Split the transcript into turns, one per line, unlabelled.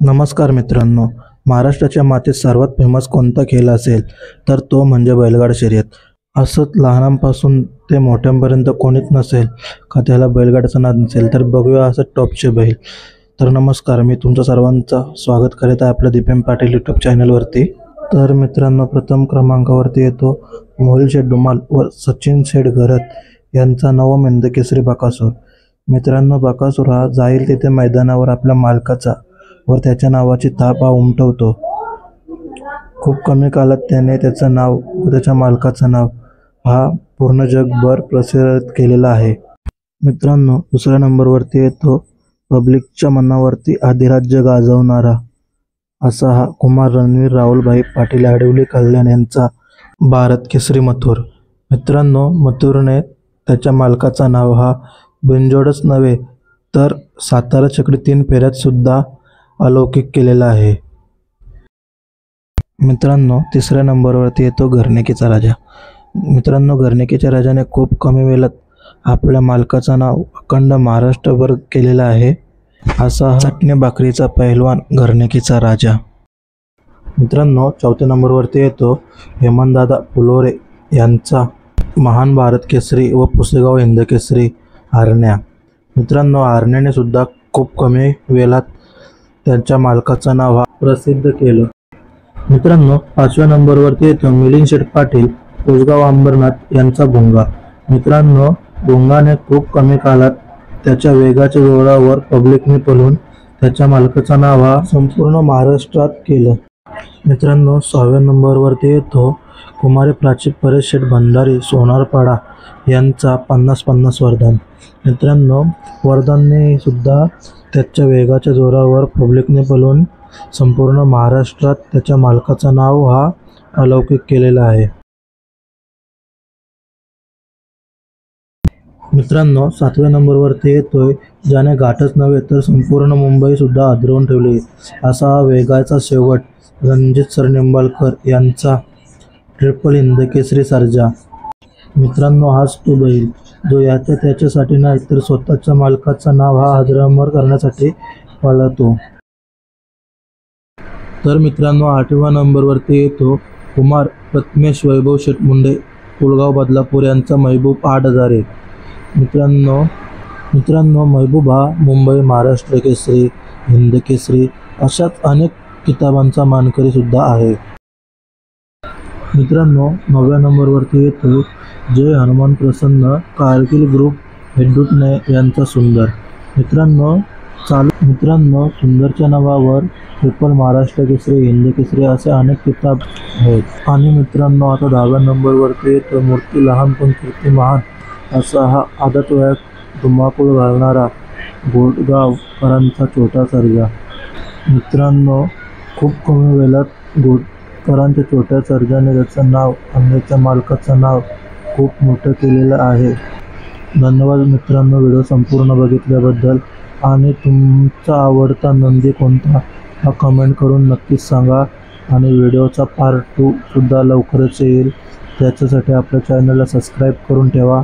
नमस्कार मित्रांनो, महाराष्ट्राच्या मातीत सर्वात फेमस कोणता खेळ असेल तर तो म्हणजे बैलगाडा शर्यत. असंच लहानांपासून ते मोठ्यांपर्यंत कोणीच नसेल का त्याला बैलगाड्याचा नाद नसेल. तर बघूया असं टॉपचे बैल. तर नमस्कार, मी तुमचं सर्वांचं स्वागत करीत आहे आपल्या दीपेन पाटील यूट्यूब चॅनलवरती. तर मित्रांनो, प्रथम क्रमांकावरती येतो मोहिल शेठ धुमाल व सचिन शेठ घरत यांचा नवम हिंद केसरी बकासूर. मित्रांनो, बकासूर हा जाईल तिथे मैदानावर आपल्या मालकाचा व त्याच्या नावाची थाप उमटवतो. खूप कमी काळात त्याने त्याचं नाव व त्याच्या मालकाचं नाव हा पूर्ण जगभर प्रसिद्ध केलेला आहे. मित्रांनो, दुसऱ्या नंबरवरती येतो पब्लिकच्या मनावरती अधिराज्य गाजवणारा असा हा कुमार रणवीर राहुलभाई पाटील आडिवली कल्याण यांचा भारत केसरी मथुर. मित्रांनो, मथुरने त्याच्या मालकाचा नाव हा बिनजोडच नव्हे तर सातारा चक्री 3 फेऱ्यात सुद्धा अलौकिक केलेला आहे. मित्रांनो, तिसऱ्या नंबरवरती येतो घरनिकीचा राजा. मित्रांनो, घरनिकीच्या राजाने खूप कमी वेळात आपल्या मालकाचं नाव अखंड महाराष्ट्रभर केलेला आहे असा हा चटणी भाकरीचा पहिलवान घरनिकीचा राजा. मित्रांनो, चौथ्या नंबरवरती येतो हेमंतदादा फुलोरे यांचा महान भारत केसरी व पुसेगाव हिंद केसरी हरण्या. मित्रांनो, हरण्याने सुद्धा खूप कमी वेळात त्यांच्या मालकाचं नाव हा प्रसिद्ध केलं. मित्रांनो, 5व्या नंबरवरती येतो मिलिंद शेठ पाटील पुसगाव अंबरनाथ यांचा भुंगा. मित्रांनो, भुंगाने खूप कमी काळात त्याच्या वेगाच्या जोरावर पब्लिकने पळून त्याच्या मालकाचं नाव हा संपूर्ण महाराष्ट्रात केलं. मित्रांनो, 6व्या नंबरवरती येतो कुमारी प्राची परेश शेठ भंडारी सोनारपाडा यांचा 50-50 वरदान. मित्रांनो, वरदानने सुद्धा त्याच्या वेगाच्या जोरावर पब्लिकने पळून संपूर्ण महाराष्ट्रात त्याच्या मालकाचं नाव हा अलौकिक केलेला आहे. मित्रांनो, 7व्या नंबरवरती येतोय ज्याने घाटच नव्हे तर संपूर्ण मुंबई सुद्धा हादरवून ठेवली असा हा वेगाचा शेवट रणजित सर निंबाळकर यांचा ट्रिपल हिंद केसरी सर्जा. मित्रांनो, हाच तो बैल जो त्याच्यासाठी नाही तर स्वतःच्या मालकाचं नाव हा अजरामर करण्यासाठी पळतो. तर मित्रांनो, 8व्या नंबरवरती येतो कुमार प्रथमेश वैभव शेठ मुंडे पुलगाव बदलापूर यांचा महबूब 8000. मित्रांनो, महबूब हा मुंबई महाराष्ट्र केसरी, हिंद केसरी अशाच अनेक किताबांचा मानकरी सुद्धा आहे. मित्रांनो, 9व्या नंबरवरती येतो जय हनुमान प्रसन्न कारगिल ग्रुप हेड्डुटणे यांचा सुंदर. मित्रांनो, सुंदरच्या नावावर ट्रिपल महाराष्ट्र केसरी, हिंद केसरी असे अनेक किताब आहेत. आणि मित्रांनो, आता 10व्या नंबरवरती येतो मूर्ती लहान पण कीर्ती महान असा हा आदत वयात धुमाकूळ घालणारा घोटगावकरांचा छोटा सर्जा. मित्रांनो, खूप कमी वेळात घोटकरांच्या छोट्या सर्जाने त्याचं नाव आणि त्याच्या मालकाचं नाव खूप मोठं केलेलं आहे. धन्यवाद मित्रांनो, व्हिडिओ संपूर्ण बघितल्याबद्दल. आणि तुमचा आवडता नंदी कोणता हा कमेंट करून नक्कीच सांगा. आणि व्हिडिओचा पार्ट 2 सुद्धा लवकरच येईल. त्याच्यासाठी आपल्या चॅनलला सबस्क्राईब करून ठेवा.